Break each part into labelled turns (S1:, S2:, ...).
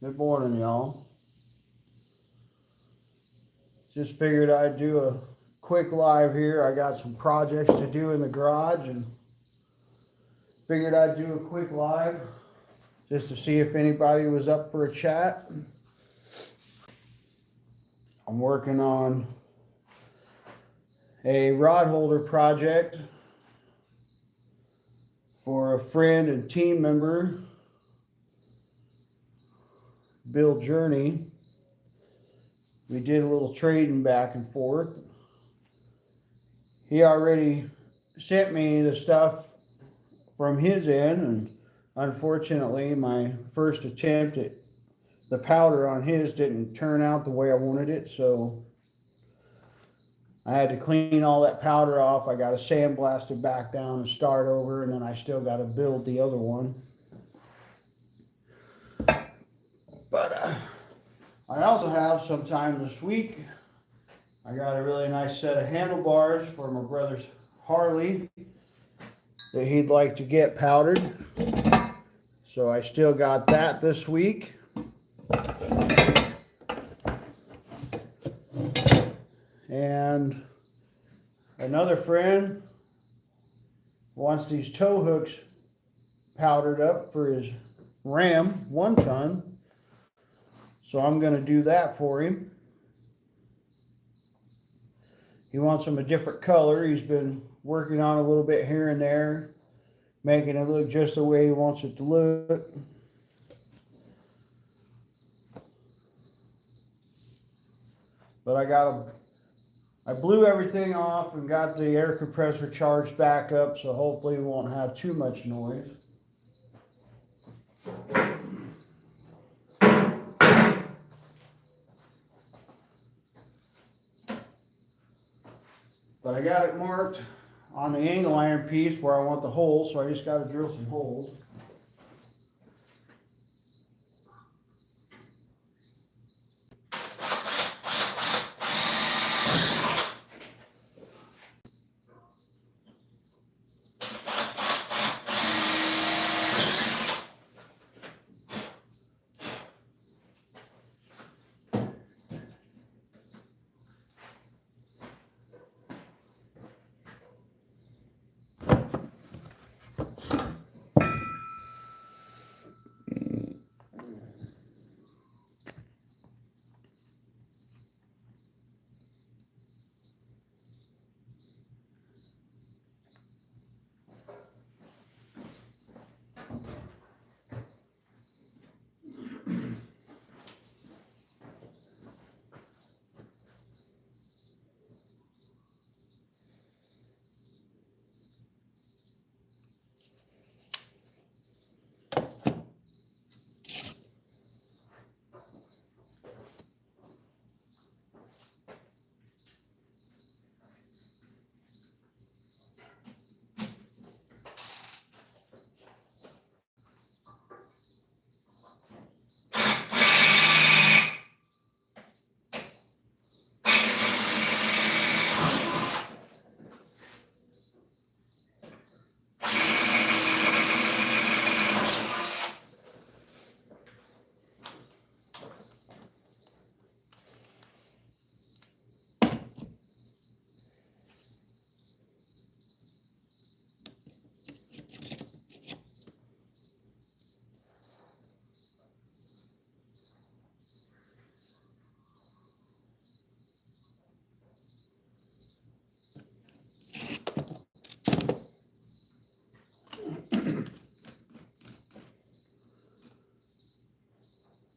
S1: Good morning, y'all. Just figured I'd do a quick live here. I got some projects to do in the garage and figured I'd do a quick live just to see if anybody was up for a chat. I'm working on a rod holder project for a friend and team member, Bill Journey. We did a little trading back and forth. He already sent me the stuff from his end, and unfortunately my first attempt at the powder on his didn't turn out the way I wanted it, so I had to clean all that powder off. I got to sandblast it back down and start over, and then I still got to build the other one. But I also have sometime this week, I got a really nice set of handlebars for my brother's Harley that he'd like to get powdered. So I still got that this week. And another friend wants these tow hooks powdered up for his Ram 1 ton. So I'm going to do that for him. He wants them a different color. He's been working on a little bit here and there, making it look just the way he wants it to look. But I blew everything off and got the air compressor charged back up, so hopefully we won't have too much noise. But I got it marked on the angle iron piece where I want the holes, so I just got to drill some holes.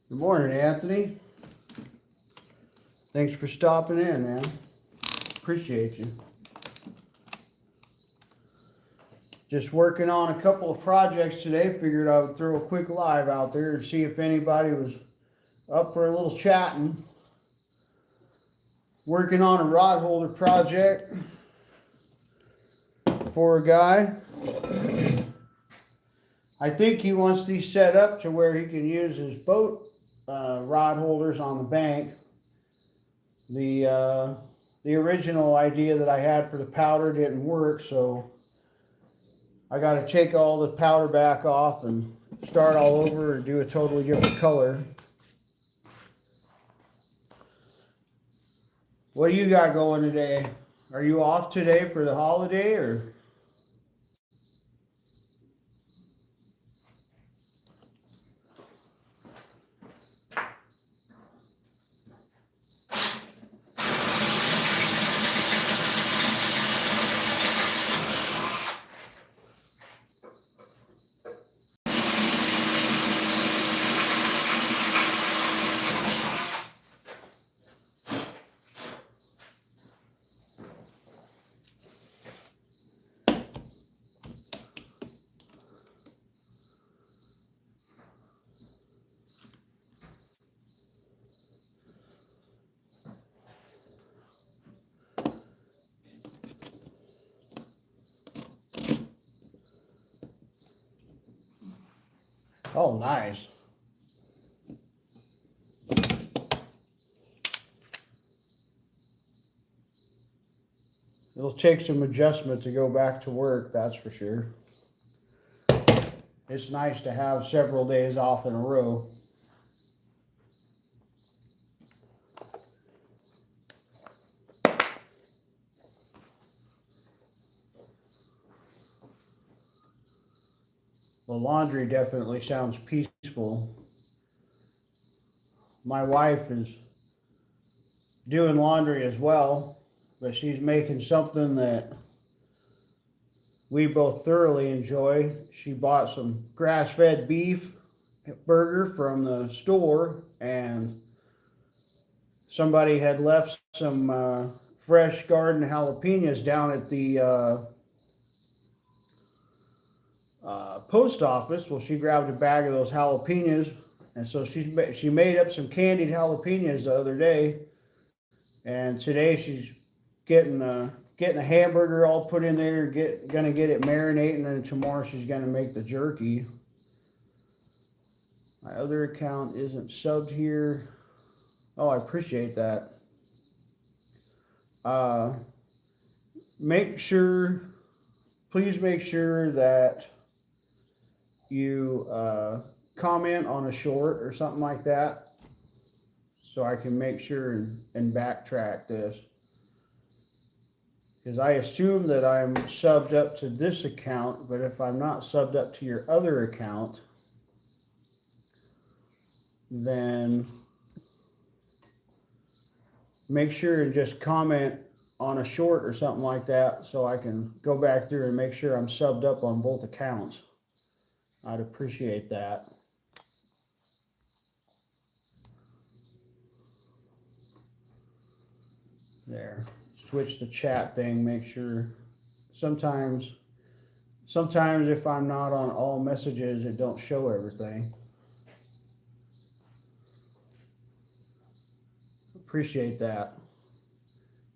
S1: Good morning, Anthony. Thanks for stopping in, man. Appreciate you. Just working on a couple of projects today. Figured I would throw a quick live out there and see if anybody was up for a little chatting. Working on a rod holder project for a guy. I think he wants these set up to where he can use his boat rod holders on the bank. The original idea that I had for the powder didn't work, so I got to take all the powder back off and start all over and do a totally different color. What do you got going today? Are you off today for the holiday or? Oh, nice. It'll take some adjustment to go back to work, that's for sure. It's nice to have several days off in a row. The laundry definitely sounds peaceful. My wife is doing laundry as well, but she's making something that we both thoroughly enjoy. She bought some grass-fed beef burger from the store, and somebody had left some fresh garden jalapenos down at the post office. Well, she grabbed a bag of those jalapenos, and so she made up some candied jalapenos the other day, and today she's getting a hamburger all put in there, gonna get it marinating, and tomorrow she's gonna make the jerky. My other account isn't subbed here. Oh, I appreciate that. Please make sure that you comment on a short or something like that, so I can make sure and backtrack this. Because I assume that I'm subbed up to this account, but if I'm not subbed up to your other account, then make sure and just comment on a short or something like that so I can go back through and make sure I'm subbed up on both accounts. I'd appreciate that. There. Switch the chat thing, make sure. Sometimes if I'm not on all messages, it don't show everything. Appreciate that.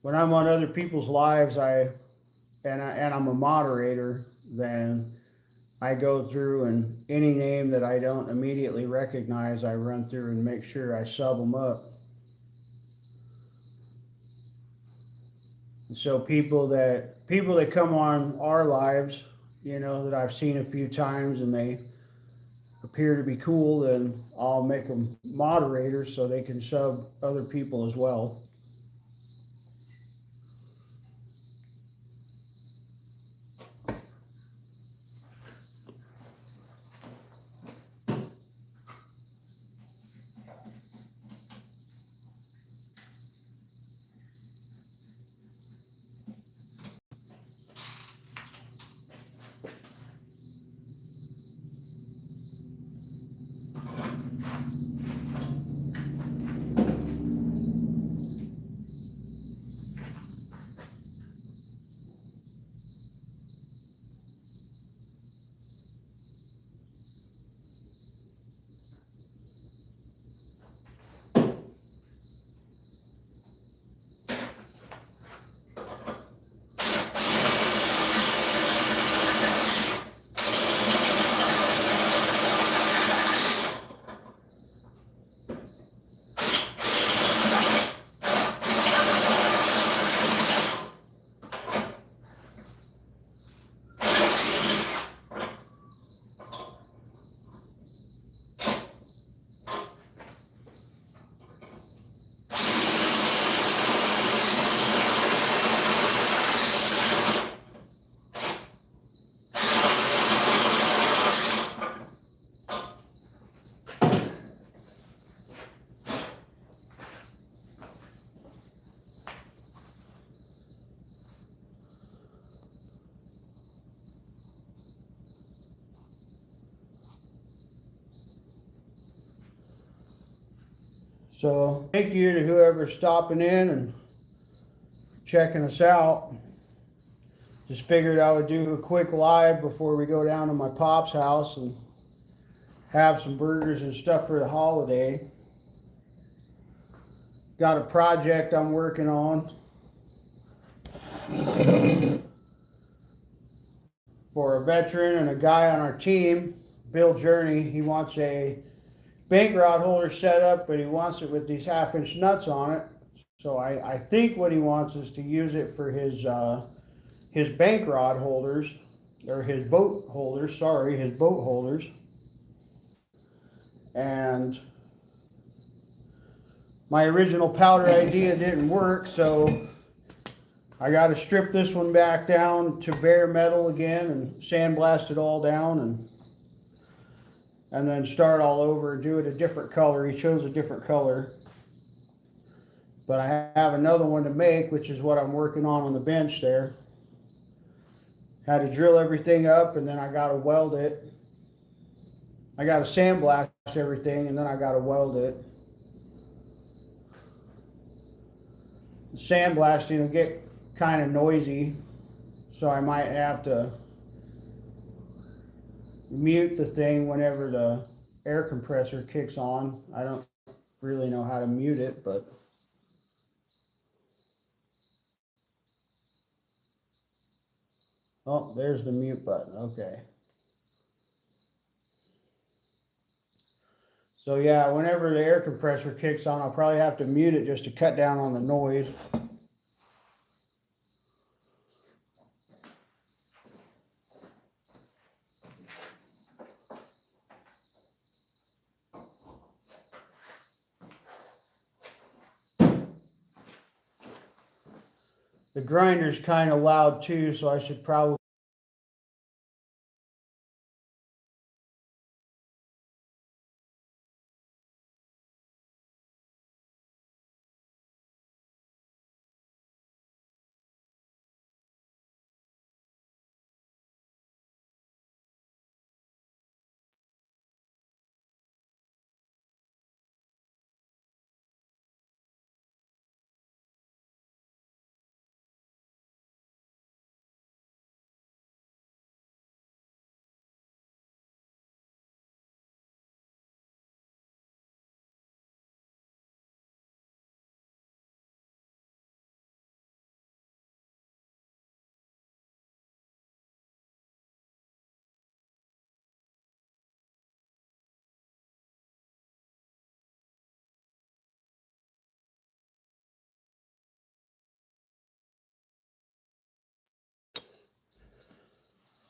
S1: When I'm on other people's lives, and I'm a moderator, then I go through, and any name that I don't immediately recognize, I run through and make sure I sub them up. And so people that come on our lives, that I've seen a few times and they appear to be cool, then I'll make them moderators so they can sub other people as well. So thank you to whoever's stopping in and checking us out. Just figured I would do a quick live before we go down to my pop's house and have some burgers and stuff for the holiday. Got a project I'm working on for a veteran and a guy on our team, Bill Journey. He wants a bank rod holder set up, but he wants it with these 1/2-inch nuts on it. So I think what he wants is to use it for his bank rod holders, or his boat holders, And my original powder idea didn't work, so I got to strip this one back down to bare metal again and sandblast it all down and then start all over and do it a different color. He chose a different color. But I have another one to make, which is what I'm working on the bench there. Had to drill everything up, and then I got to weld it. I got to sandblast everything, and then I got to weld it. The sandblasting will get kind of noisy, so I might have to mute the thing whenever the air compressor kicks on. I don't really know how to mute it, but oh, there's the mute button. Okay. So yeah, whenever the air compressor kicks on, I'll probably have to mute it just to cut down on the noise. The grinder's kind of loud too, so I should probably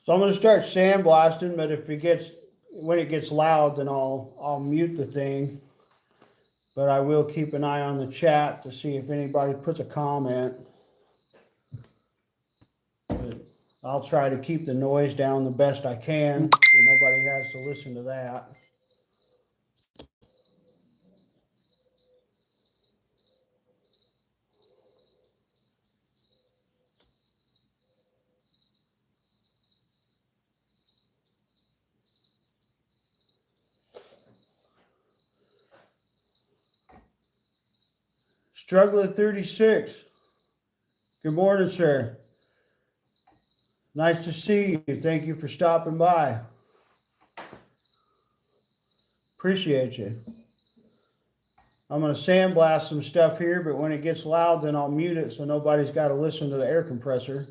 S1: So I'm going to start sandblasting, but when it gets loud, then I'll mute the thing. But I will keep an eye on the chat to see if anybody puts a comment. But I'll try to keep the noise down the best I can, so nobody has to listen to that. Struggler 36. Good morning, sir. Nice to see you. Thank you for stopping by. Appreciate you. I'm going to sandblast some stuff here, but when it gets loud, then I'll mute it so nobody's got to listen to the air compressor.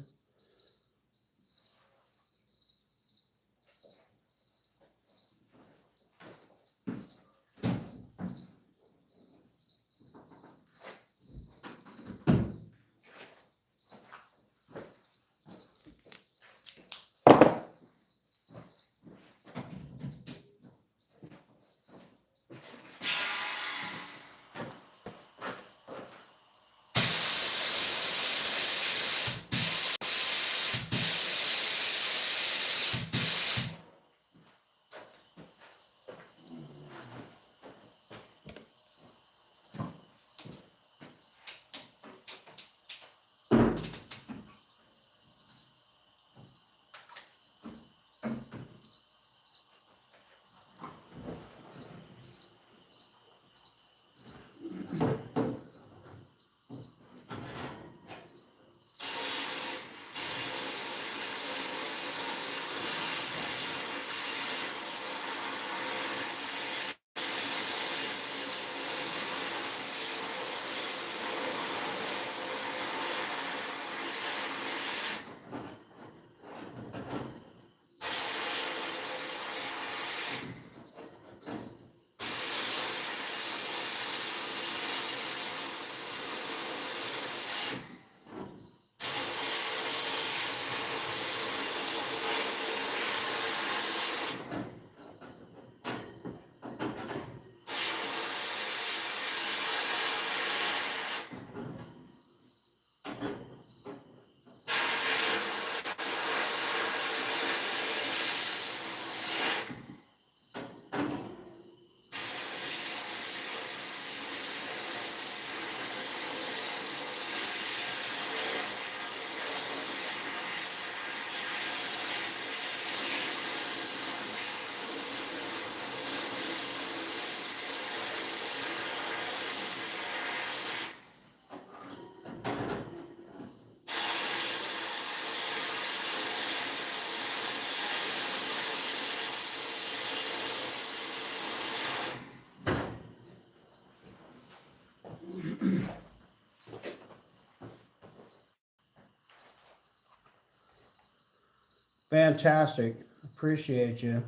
S1: Fantastic. Appreciate you.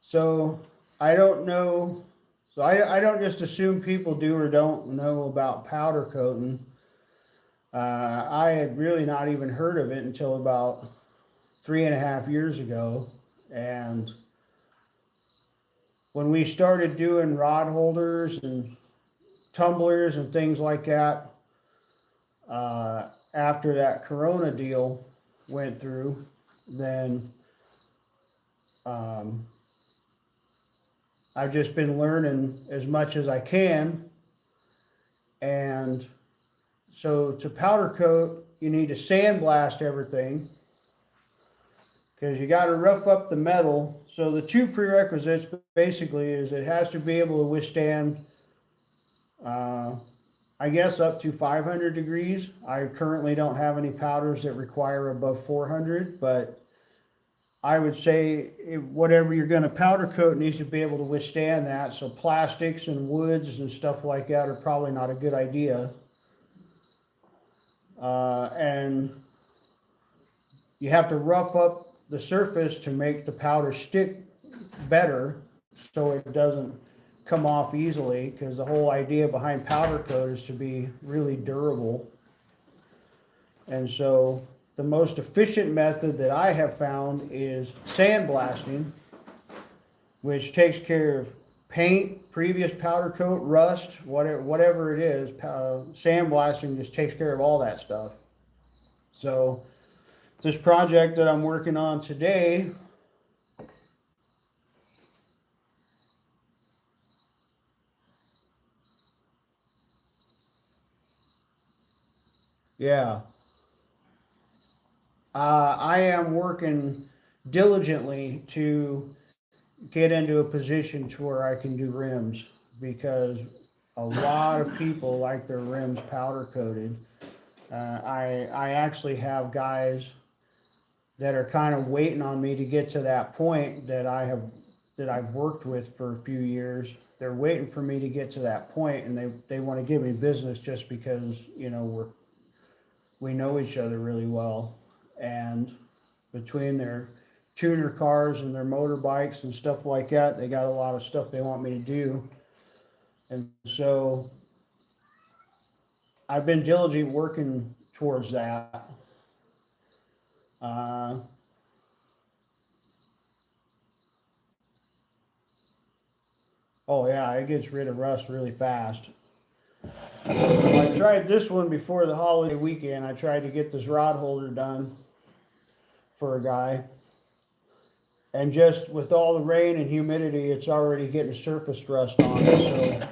S1: So I don't know. So I don't just assume people do or don't know about powder coating. I had really not even heard of it until about 3.5 years ago. And when we started doing rod holders and tumblers and things like that, after that Corona deal went through, then um, I've just been learning as much as I can. And so to powder coat, you need to sandblast everything because you got to rough up the metal. So the two prerequisites basically is it has to be able to withstand, uh, I guess, up to 500 degrees. I currently don't have any powders that require above 400, but I would say whatever you're going to powder coat needs to be able to withstand that. So plastics and woods and stuff like that are probably not a good idea. And you have to rough up the surface to make the powder stick better so it doesn't come off easily, because the whole idea behind powder coat is to be really durable. And so the most efficient method that I have found is sandblasting, which takes care of paint, previous powder coat, rust, whatever it is. Sandblasting just takes care of all that stuff. So this project that I'm working on today, yeah, I am working diligently to get into a position to where I can do rims, because a lot of people like their rims powder coated. I actually have guys that are kind of waiting on me to get to that point that I've worked with for a few years. They're waiting for me to get to that point, and they want to give me business just because we know each other really well. And between their tuner cars and their motorbikes and stuff like that, they got a lot of stuff they want me to do. And so I've been diligently working towards that. Uh, oh yeah, it gets rid of rust really fast. I tried this one before the holiday weekend. I tried to get this rod holder done for a guy. And just with all the rain and humidity, it's already getting surface rust on it.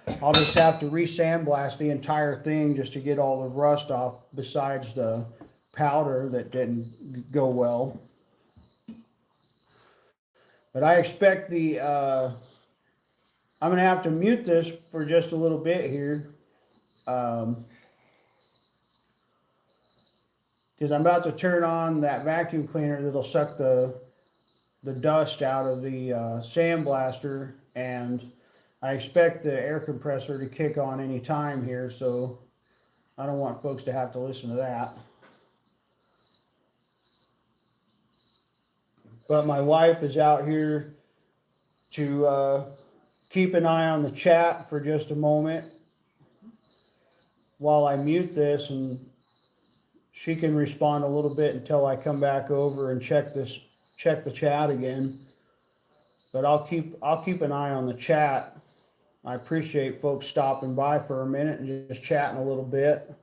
S1: So I'll just have to re-sandblast the entire thing just to get all the rust off, besides the powder that didn't go well. But I expect I'm going to have to mute this for just a little bit here. Because I'm about to turn on that vacuum cleaner that'll suck the dust out of the sandblaster, and I expect the air compressor to kick on any time here, so I don't want folks to have to listen to that. But my wife is out here to keep an eye on the chat for just a moment while I mute this, and she can respond a little bit until I come back over and check the chat again. But I'll keep an eye on the chat. I appreciate folks stopping by for a minute and just chatting a little bit.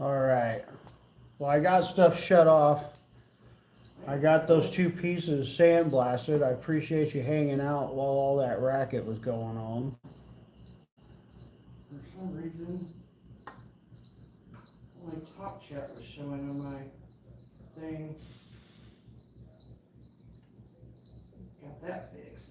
S1: All right. Well, I got stuff shut off. I got those 2 pieces sandblasted. I appreciate you hanging out while all that racket was going on.
S2: For some reason, my top chat was showing on my thing. Got that fixed.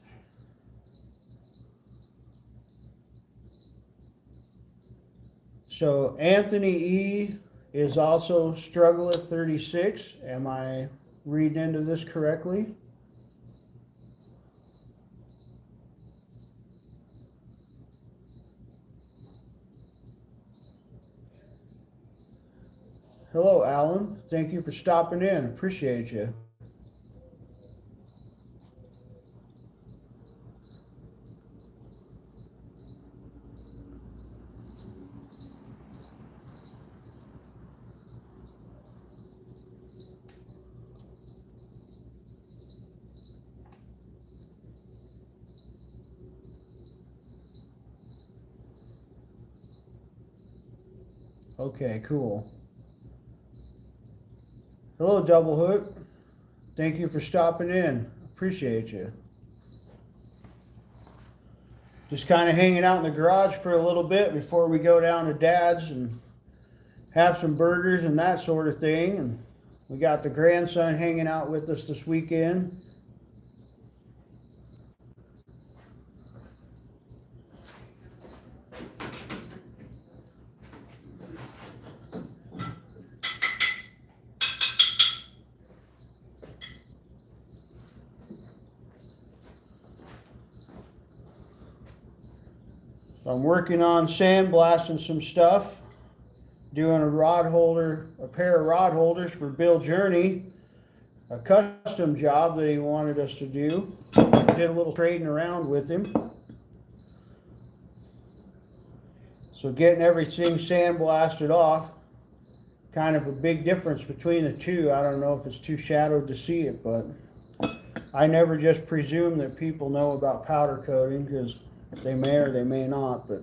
S1: So Anthony E is also Struggle at 36. Am I reading into this correctly? Hello, Alan. Thank you for stopping in. Appreciate you. Okay, cool. Hello, Double Hook. Thank you for stopping in. Appreciate you. Just kind of hanging out in the garage for a little bit before we go down to Dad's and have some burgers and that sort of thing. And we got the grandson hanging out with us this weekend. So I'm working on sandblasting some stuff, doing a pair of rod holders for Bill Journey, a custom job that he wanted us to do. Did a little trading around with him. So getting everything sandblasted off, kind of a big difference between the two. I don't know if it's too shadowed to see it, but I never just presume that people know about powder coating, because they may or they may not, but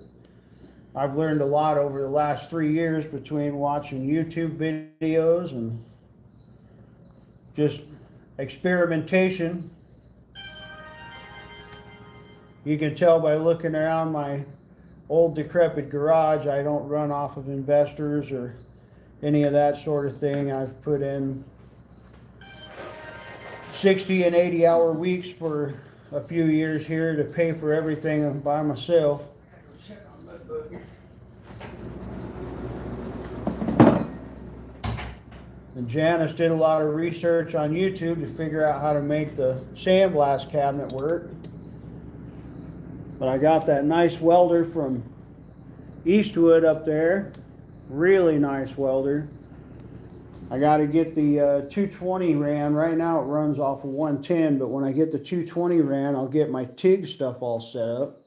S1: I've learned a lot over the last 3 years between watching YouTube videos and just experimentation. You can tell by looking around my old decrepit garage, I don't run off of investors or any of that sort of thing. I've put in 60 and 80-hour weeks for a few years here to pay for everything by myself. And Janice did a lot of research on YouTube to figure out how to make the sandblast cabinet work. But I got that nice welder from Eastwood up there. Really nice welder. I got to get the 220 ran. Right now it runs off of 110, but when I get the 220 ran, I'll get my TIG stuff all set up.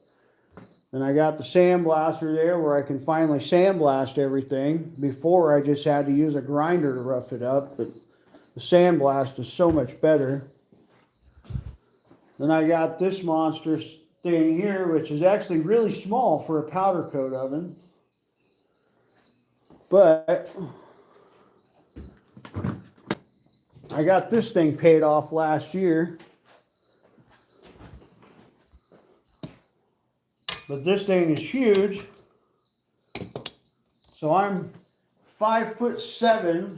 S1: Then I got the sandblaster there where I can finally sandblast everything. Before I just had to use a grinder to rough it up, but the sandblast is so much better. Then I got this monster thing here, which is actually really small for a powder coat oven. But I got this thing paid off last year. But this thing is huge. So I'm 5'7".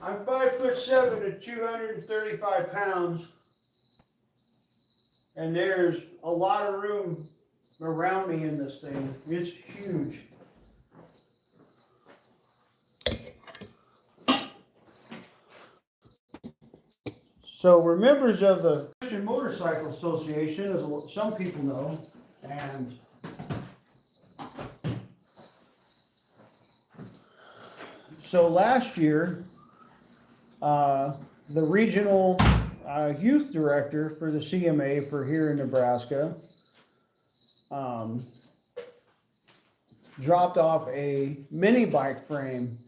S1: I'm 5'7" and 235 pounds. And there's a lot of room around me in this thing. It's huge. So we're members of the Fishin Motorcycle Association, as some people know, and so last year, the regional youth director for the CMA for here in Nebraska dropped off a mini bike frame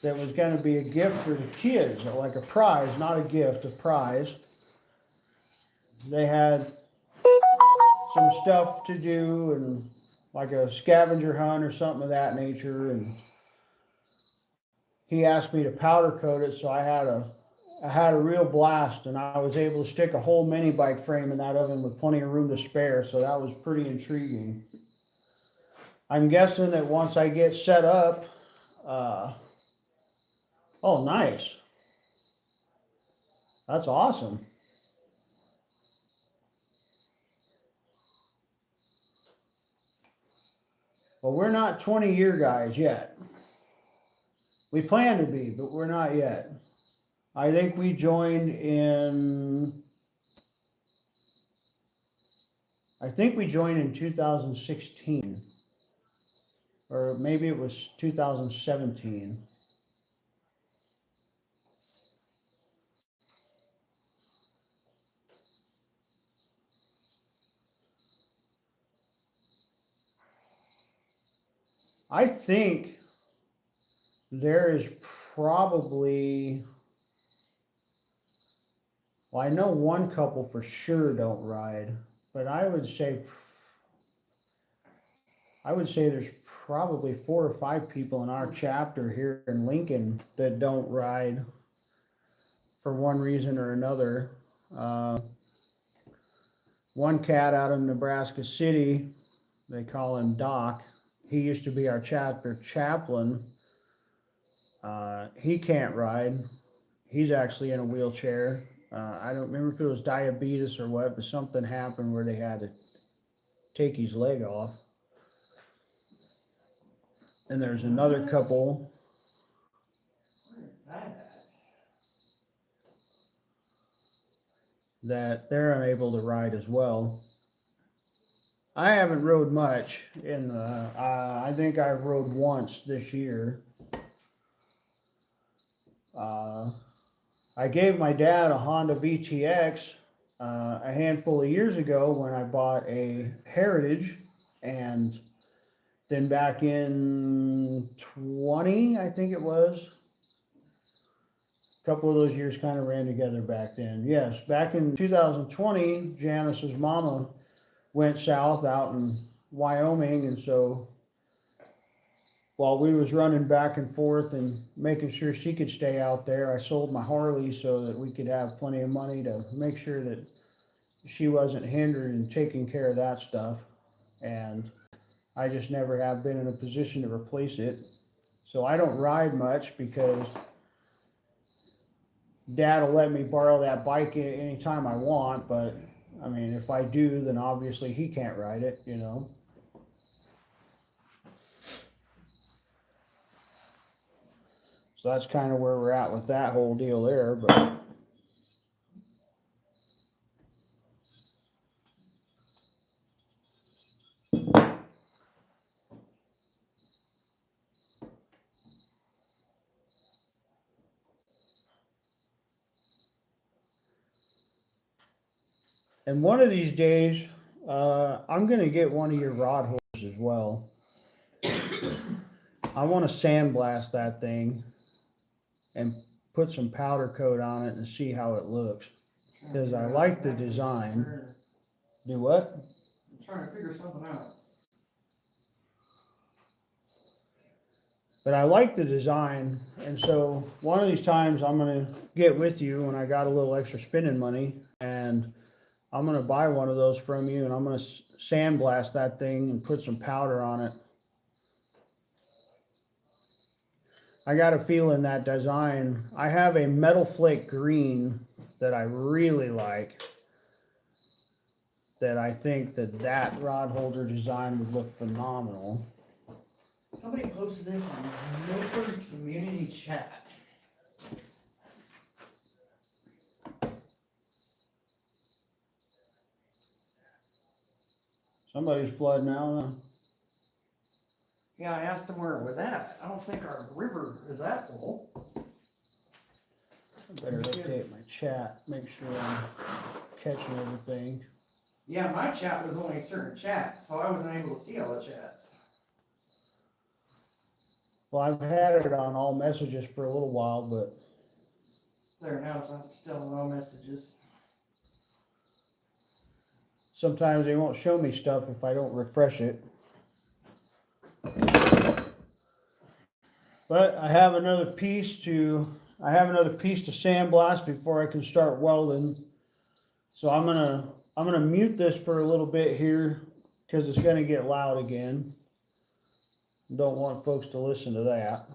S1: that was going to be a gift for the kids, like a prize, not a gift, a prize. They had some stuff to do and like a scavenger hunt or something of that nature. And he asked me to powder coat it, so I had a real blast, and I was able to stick a whole mini bike frame in that oven with plenty of room to spare, so that was pretty intriguing. I'm guessing that once I get set up, oh, nice. That's awesome. Well, we're not 20-year guys yet. We plan to be, but we're not yet. I think we joined in 2016, or maybe it was 2017. I think there is probably, well, I know one couple for sure don't ride, but I would say there's probably 4 or 5 people in our chapter here in Lincoln that don't ride for one reason or another. One cat out of Nebraska City, they call him Doc. He used to be our chapter chaplain. He can't ride. He's actually in a wheelchair. I don't remember if it was diabetes or what, but something happened where they had to take his leg off. And there's another couple that they're unable to ride as well. I haven't rode much I think I've rode once this year. I gave my dad a Honda VTX a handful of years ago when I bought a Heritage, and then back in 20, I think it was, a couple of those years kind of ran together back then. Yes, back in 2020, Janice's mama went south out in Wyoming, and so while we was running back and forth and making sure she could stay out there, I sold my Harley so that we could have plenty of money to make sure that she wasn't hindered in taking care of that stuff. And I just never have been in a position to replace it. So I don't ride much because Dad will let me borrow that bike anytime I want, but I mean, if I do, then obviously he can't ride it, you know. So that's kind of where we're at with that whole deal there, but and one of these days, I'm gonna get one of your rod holders as well. I want to sandblast that thing and put some powder coat on it and see how it looks, because I like the design. Do what?
S2: I'm trying to figure something out.
S1: But I like the design, and so one of these times I'm gonna get with you when I got a little extra spending money, and I'm gonna buy one of those from you, and I'm gonna sandblast that thing and put some powder on it. I got a feeling that design, I have a metal flake green that I really like, that I think that rod holder design would look phenomenal.
S2: Somebody posted this on Milford Community Chat.
S1: Somebody's flooding out, huh?
S2: Yeah, I asked him where it was at. I don't think our river is that full.
S1: I better update my chat, make sure I'm catching everything.
S2: Yeah, my chat was only certain chats, so I wasn't able to see all the chats.
S1: Well, I've had it on all messages for a little while, but
S2: There now, so I'm still no messages.
S1: sometimes they won't show me stuff if I don't refresh it. But I have another piece to sandblast before I can start welding. So I'm gonna mute this for a little bit here because it's gonna get loud again. Don't want folks to listen to that.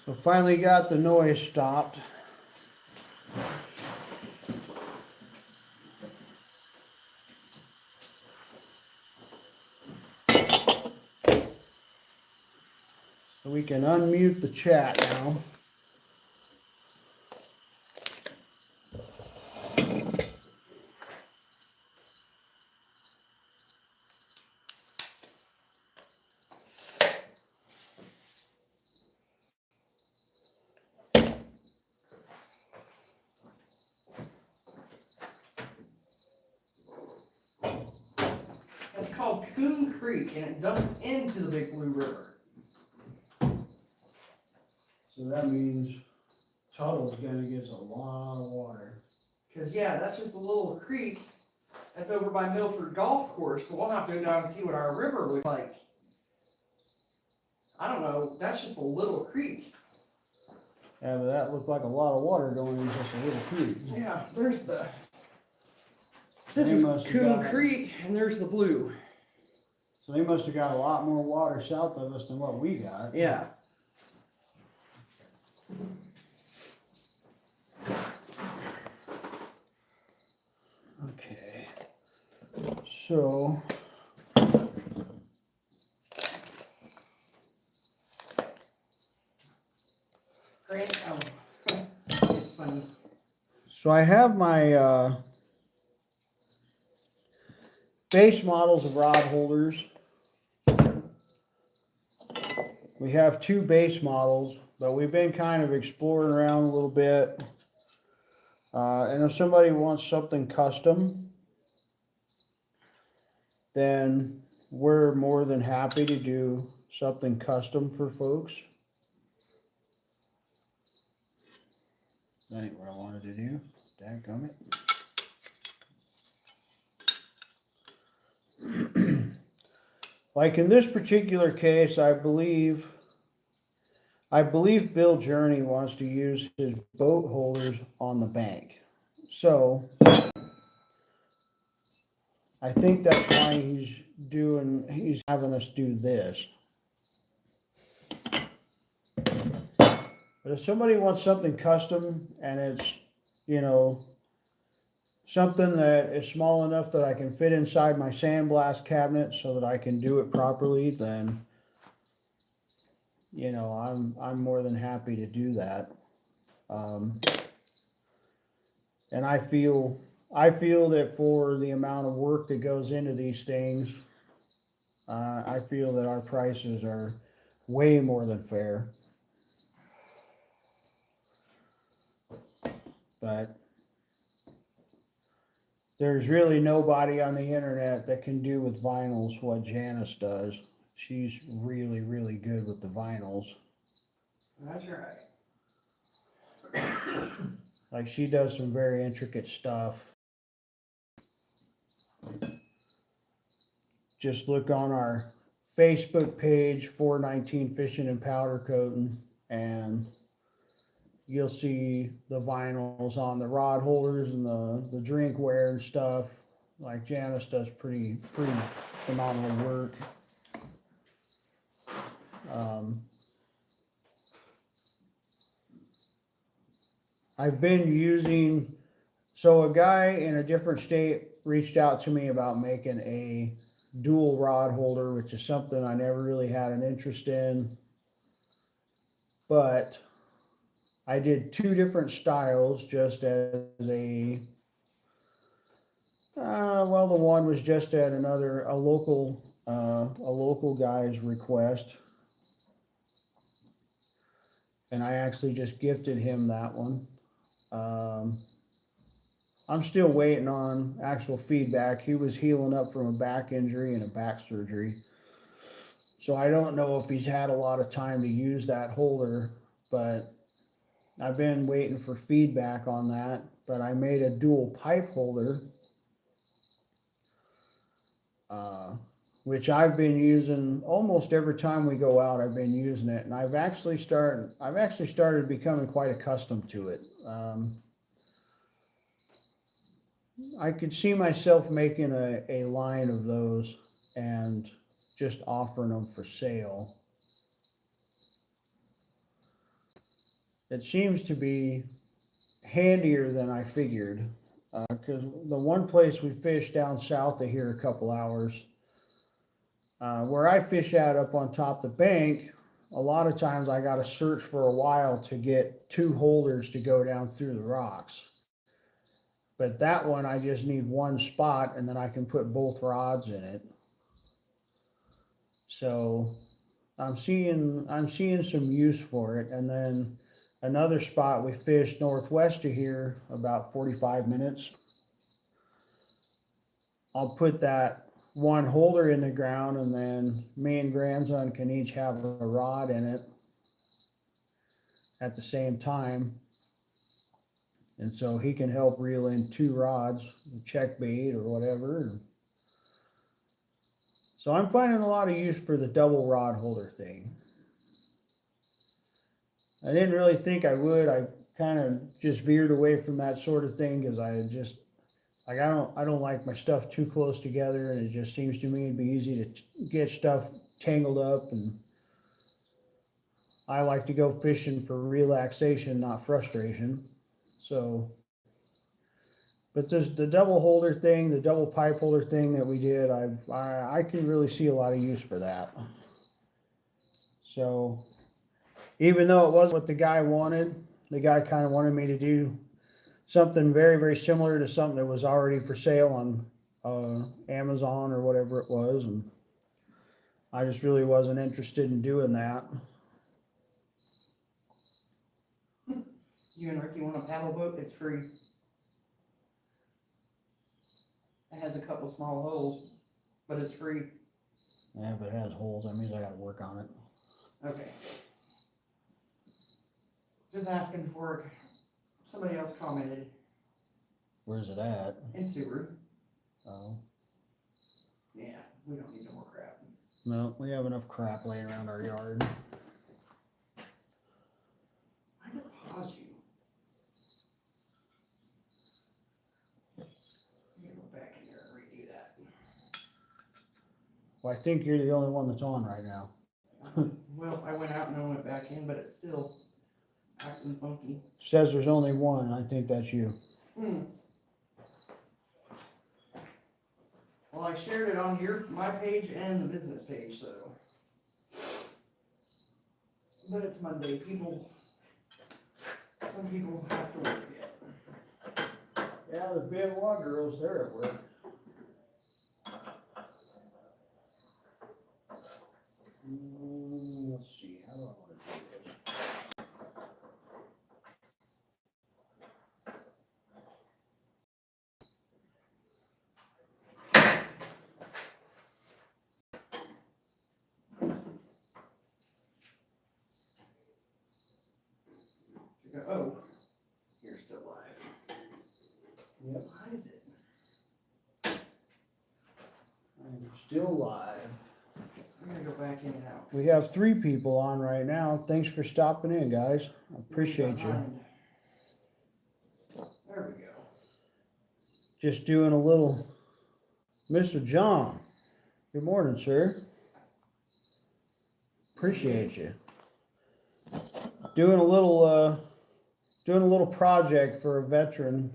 S1: So finally got the noise stopped. So we can unmute the chat now.
S2: It's called Coon Creek, and it dumps into the Big Blue River.
S1: So that means Tuttle's gonna get a lot of water.
S2: Cause yeah, that's just a little creek that's over by Milford Golf Course, so we'll have to go down and see what our river looks like. I don't know, that's just a little creek.
S1: Yeah, but that looked like a lot of water going into just a little creek.
S2: Yeah, there's the,
S1: They
S2: this is
S1: must have
S2: Coon
S1: got-
S2: Creek, and there's the blue.
S1: So they must have got a lot more water south of us than what we got.
S2: Yeah.
S1: Okay. So
S2: Great, oh, it's funny.
S1: So I have my base models of rod holders. We have two base models, but we've been kind of exploring around a little bit. And if somebody wants something custom, then we're more than happy to do something custom for folks. That ain't what I wanted to do. Dadgummit. Like in this particular case, I believe Bill Journey wants to use his boat holders on the bank. So I think that's why he's having us do this. But if somebody wants something custom and it's, you know, something that is small enough that I can fit inside my sandblast cabinet so that I can do it properly, then, you know, I'm more than happy to do that. And I feel that for the amount of work that goes into these things, I feel that our prices are way more than fair. But there's really nobody on the internet that can do with vinyls what Janice does. She's really, really good with the vinyls.
S2: That's right.
S1: Like she does some very intricate stuff. Just look on our Facebook page, 419 Fishing and Powder Coating, and you'll see the vinyls on the rod holders and the drinkware and stuff. Like Janice does pretty phenomenal work. I've been using, so a guy in a different state reached out to me about making a dual rod holder, which is something I never really had an interest in, but I did two different styles just as a, well, the one was just at a local guy's request. And I actually just gifted him that one. I'm still waiting on actual feedback. He was healing up from a back injury and a back surgery. So I don't know if he's had a lot of time to use that holder, but I've been waiting for feedback on that. But I made a dual pipe holder, which I've been using almost every time we go out. I've been using it, and I've actually started becoming quite accustomed to it. I could see myself making a line of those and just offering them for sale. it seems to be handier than I figured. Because the one place we fished down south of here a couple hours, where I fish out up on top of the bank, a lot of times I got to search for a while to get two holders to go down through the rocks. But that one, I just need one spot and then I can put both rods in it. So I'm seeing some use for it. And then another spot we fished northwest of here about 45 minutes. I'll put that one holder in the ground and then me and grandson can each have a rod in it at the same time. And so he can help reel in two rods, check bait or whatever. So I'm finding a lot of use for the double rod holder thing. I didn't really think I would. I kind of just veered away from that sort of thing because I just, like, I don't like my stuff too close together, and it just seems to me it'd be easy to get stuff tangled up, and I like to go fishing for relaxation, not frustration. So, but this, the double holder thing, the double pipe holder thing that we did, I can really see a lot of use for that. So, even though it wasn't what the guy wanted, the guy kind of wanted me to do something very, very similar to something that was already for sale on Amazon or whatever it was, and I just really wasn't interested in doing that.
S2: You and Ricky want a paddle boat? It's free. It has a couple small holes, but it's free.
S1: Yeah, if it has holes, that means I gotta work on it.
S2: Okay. Just asking for it. Somebody else commented
S1: Where's it at?
S2: in Subaru.
S1: Oh.
S2: Yeah, we don't need no more crap.
S1: No, we have enough crap laying around our yard.
S2: Why does it pause you? I'm gonna go back in there and redo that.
S1: Well, I think you're the only one that's on right now.
S2: Well, I went out and I went back in, but it's still acting funky.
S1: Says there's only one, I think that's you.
S2: Well, I shared it on my page and the business page, so. But it's Monday, some people have to work yet.
S1: Yeah, the Benoit girls, they're at work. Let's see, how do I want to do this?
S2: Oh, you're still live.
S1: Yep.
S2: Why is it?
S1: I'm still live.
S2: I'm gonna go back in and out.
S1: We have 3 people on right now. Thanks for stopping in, guys. I appreciate you.
S2: There we go.
S1: Just doing a little, Mr. John. Good morning, sir. Appreciate you. Doing a little project for a veteran.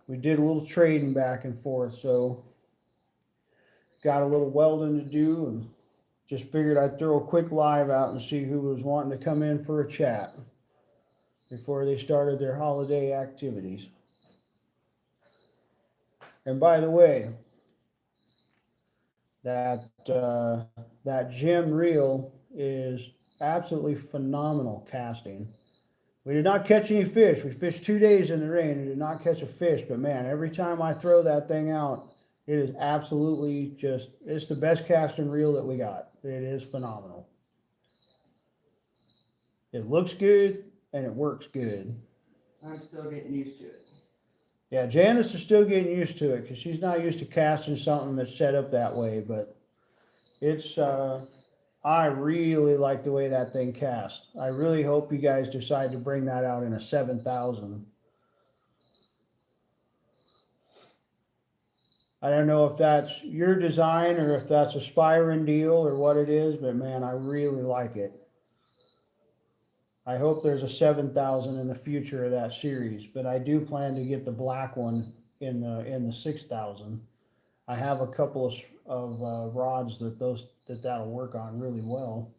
S1: We did a little trading back and forth, so got a little welding to do, and just figured I'd throw a quick live out and see who was wanting to come in for a chat before they started their holiday activities. And by the way, that gem reel is absolutely phenomenal casting. We did not catch any fish. We fished 2 days in the rain and did not catch a fish, but man, every time I throw that thing out, it is absolutely just, it's the best casting reel that we got. It is phenomenal. It looks good and it works good.
S2: I'm still getting used to it.
S1: Yeah, Janice is still getting used to it because she's not used to casting something that's set up that way, but it's, I really like the way that thing casts. I really hope you guys decide to bring that out in a 7,000. I don't know if that's your design or if that's a Spyron deal or what it is, but man, I really like it. I hope there's a 7,000 in the future of that series, but I do plan to get the black one in the 6,000. I have a couple of rods that'll work on really well.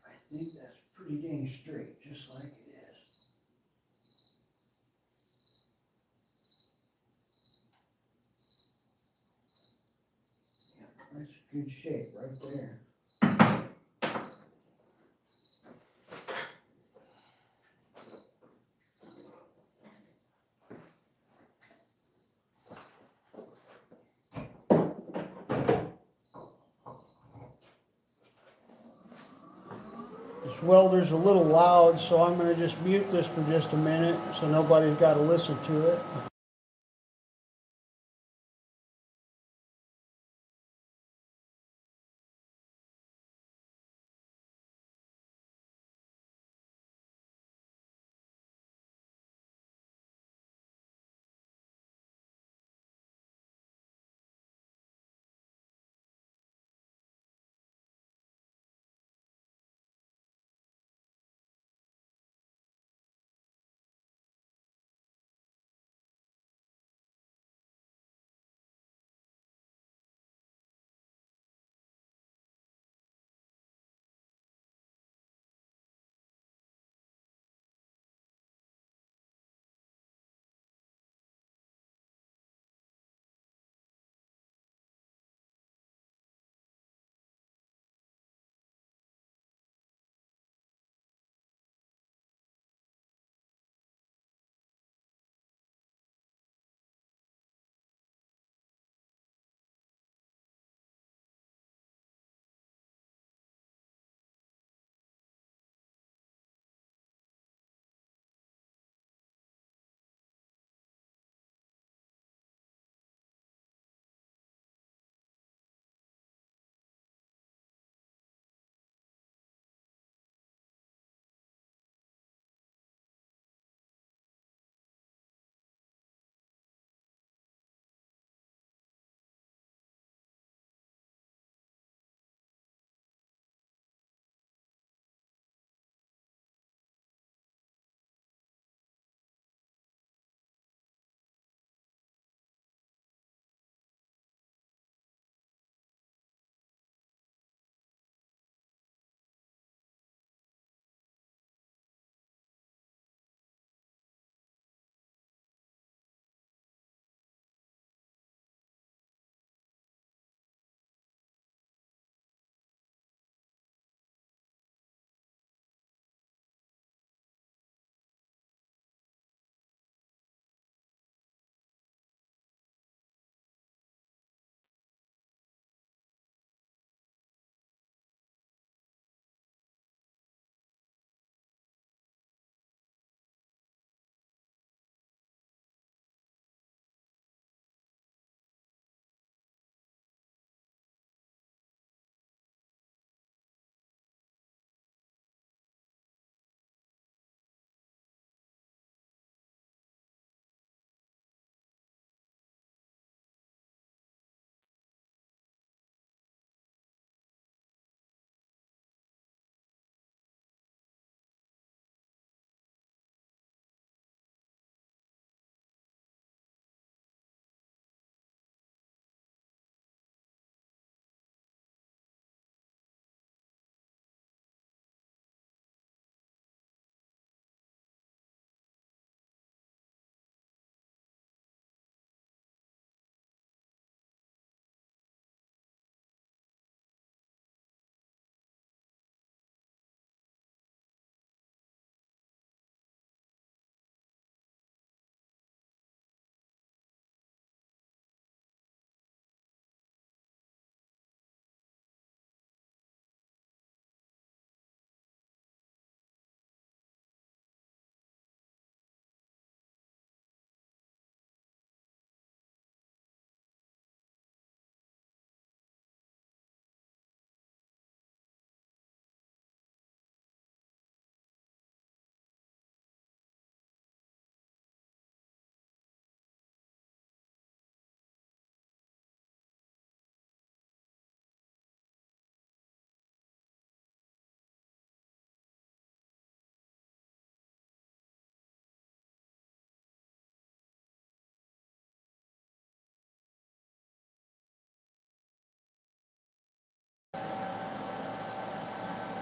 S1: I think that's pretty dang straight, just like it is. Yeah, that's good shape right there. This welder's a little loud, so I'm gonna just mute this for just a minute, so nobody's gotta listen to it.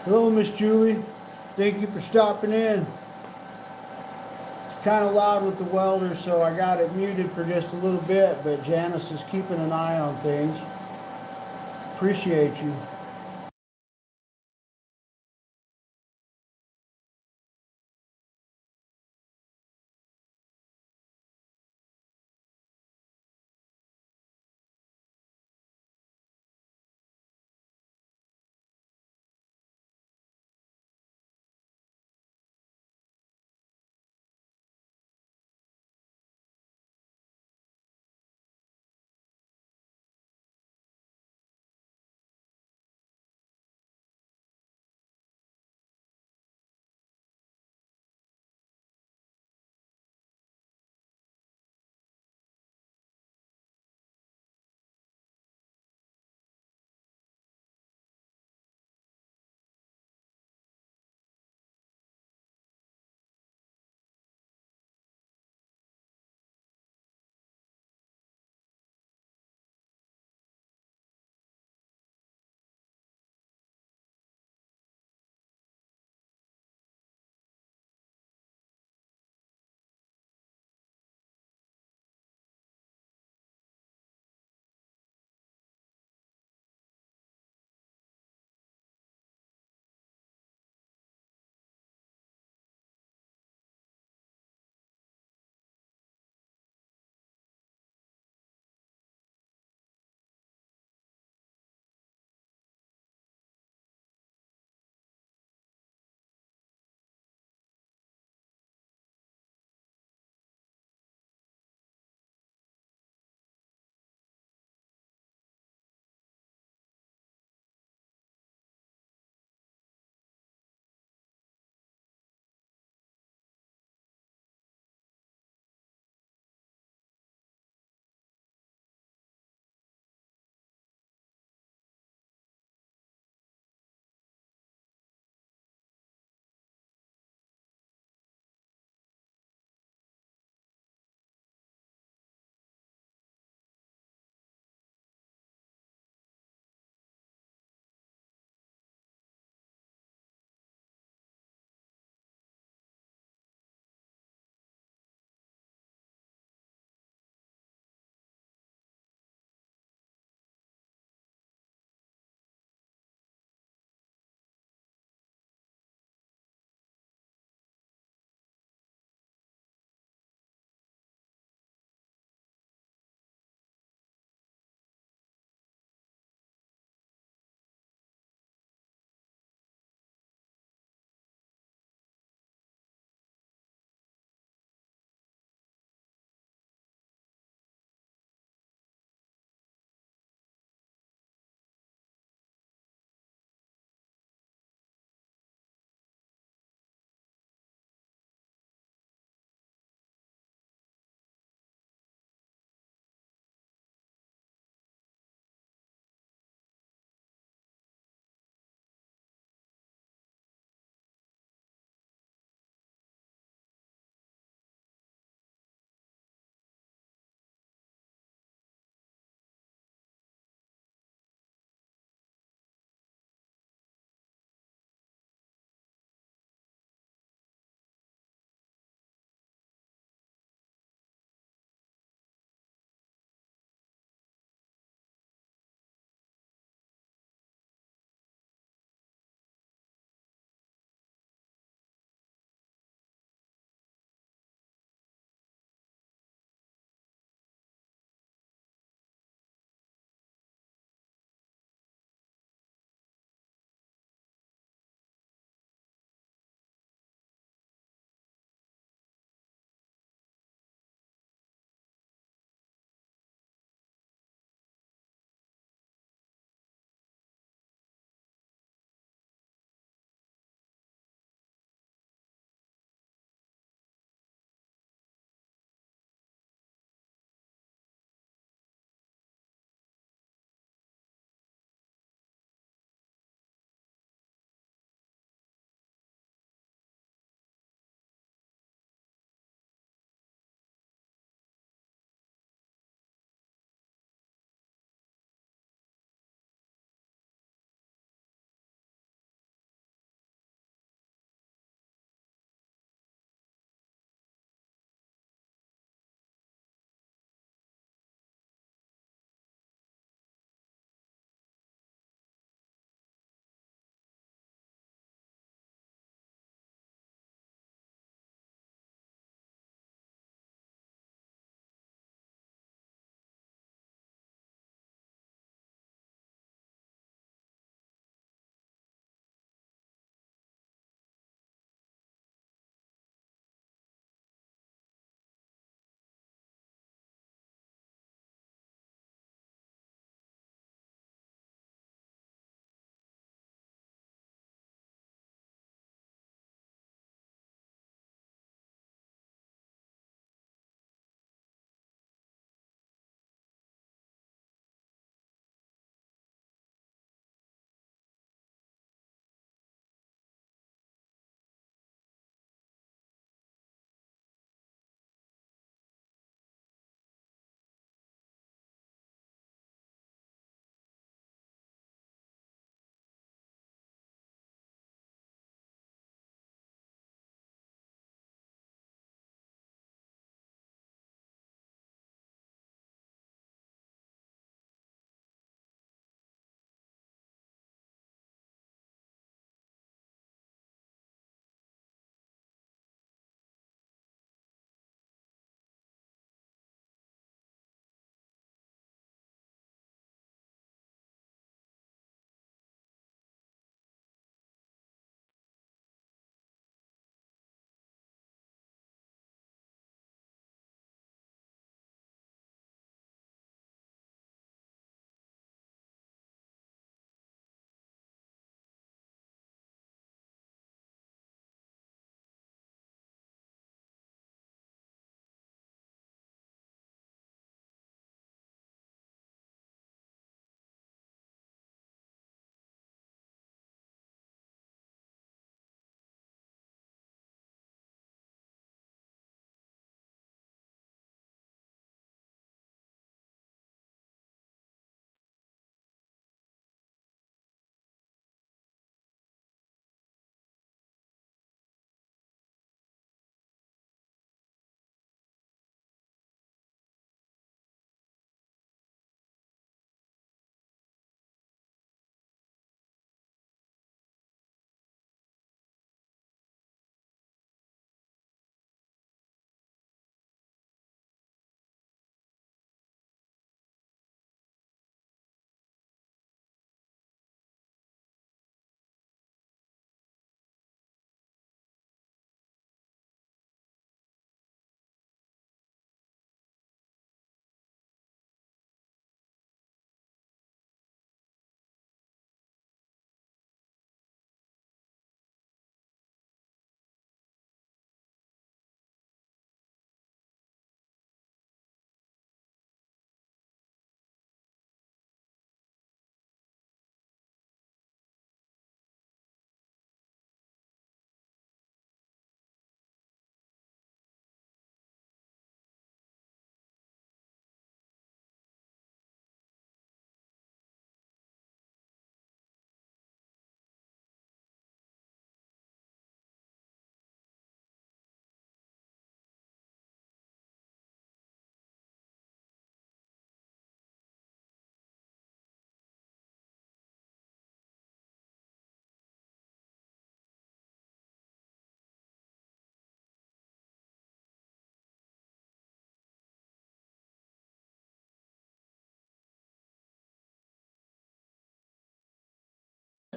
S1: Hello, Miss Julie. Thank you for stopping in. It's kind of loud with the welder, so I got it muted for just a little bit, but Janice is keeping an eye on things. Appreciate you.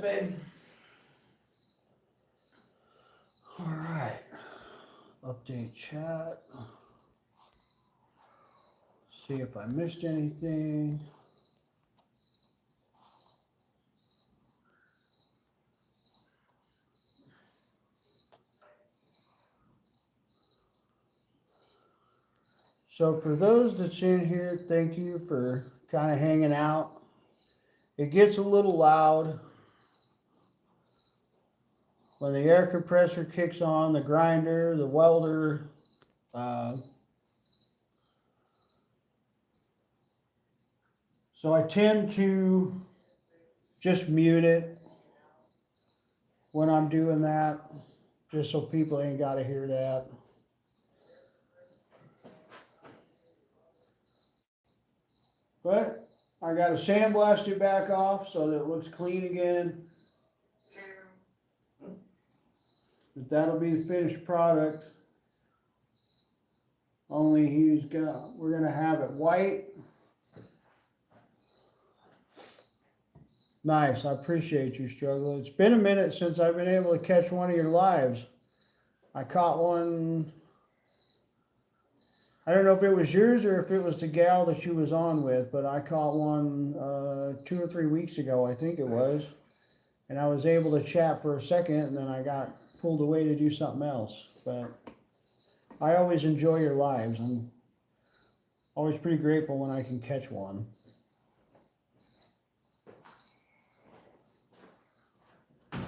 S2: babe.
S1: All right. Update chat. See if I missed anything. So for those that's in here, thank you for kind of hanging out. It gets a little loud when the air compressor kicks on, the grinder, the welder. So I tend to just mute it when I'm doing that, just so people ain't got to hear that. But I got to sandblast it back off so that it looks clean again. But that'll be the finished product. Only we're gonna have it white. Nice, I appreciate you, Struggle. It's been a minute since I've been able to catch one of your lives. I caught one, I don't know if it was yours or if it was the gal that you was on with, but I caught one 2 or 3 weeks ago, I think it was. And I was able to chat for a second, and then I got pulled away to do something else. But I always enjoy your lives. I'm always pretty grateful when I can catch one. Let's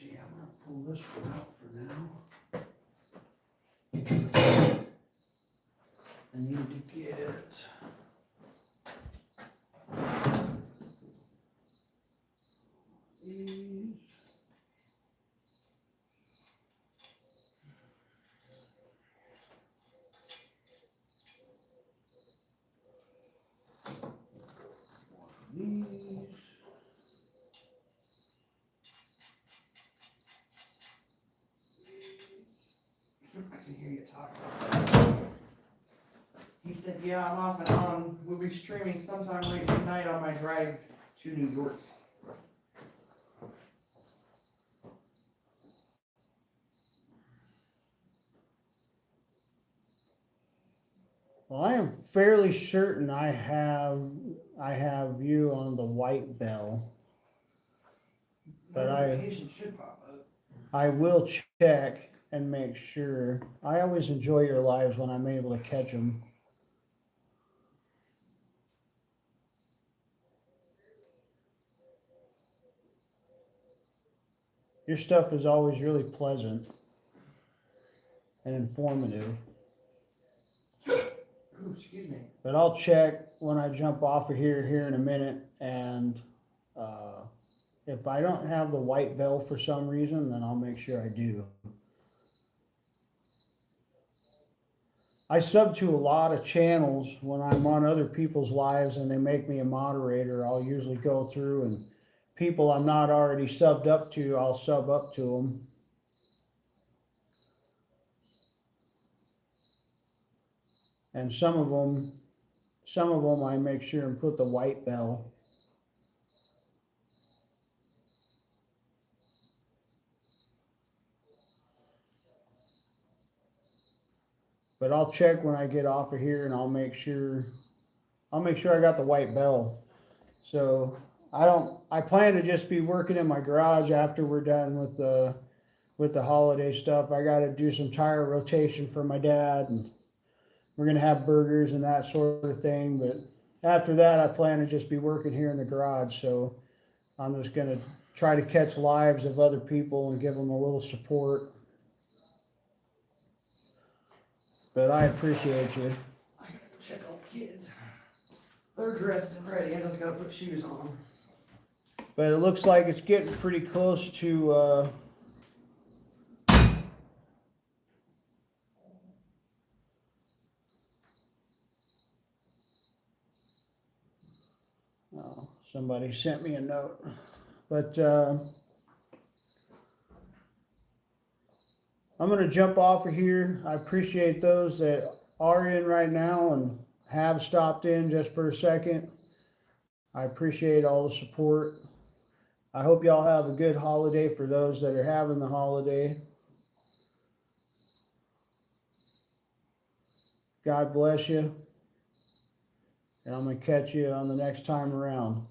S1: see, I'm gonna pull this one out for now. I need to get these. These.
S2: I can hear you talking. He said, yeah, I'm off and on. We'll be streaming sometime late tonight on my drive to New York.
S1: Well, I am fairly certain I have you on the white bell, but
S2: Notification should pop up.
S1: I will check and make sure. I always enjoy your lives when I'm able to catch them. Your stuff is always really pleasant and informative.
S2: Ooh, excuse me.
S1: But I'll check when I jump off of here in a minute, and if I don't have the white bell for some reason, then I'll make sure I do. I sub to a lot of channels when I'm on other people's lives and they make me a moderator. I'll usually go through, and people I'm not already subbed up to, I'll sub up to them. And some of them I make sure and put the white bell. But I'll check when I get off of here, and I'll make sure I got the white bell. So I plan to just be working in my garage after we're done with the holiday stuff. I got to do some tire rotation for my dad, and we're gonna have burgers and that sort of thing. But after that, I plan to just be working here in the garage. So I'm just gonna try to catch lives of other people and give them a little support. But I appreciate you.
S2: I gotta check on the kids. They're dressed and ready. I just gotta put shoes on.
S1: But it looks like it's getting pretty close to oh, somebody sent me a note. But I'm going to jump off of here. I appreciate those that are in right now and have stopped in just for a second. I appreciate all the support. I hope y'all have a good holiday for those that are having the holiday. God bless you. And I'm going to catch you on the next time around.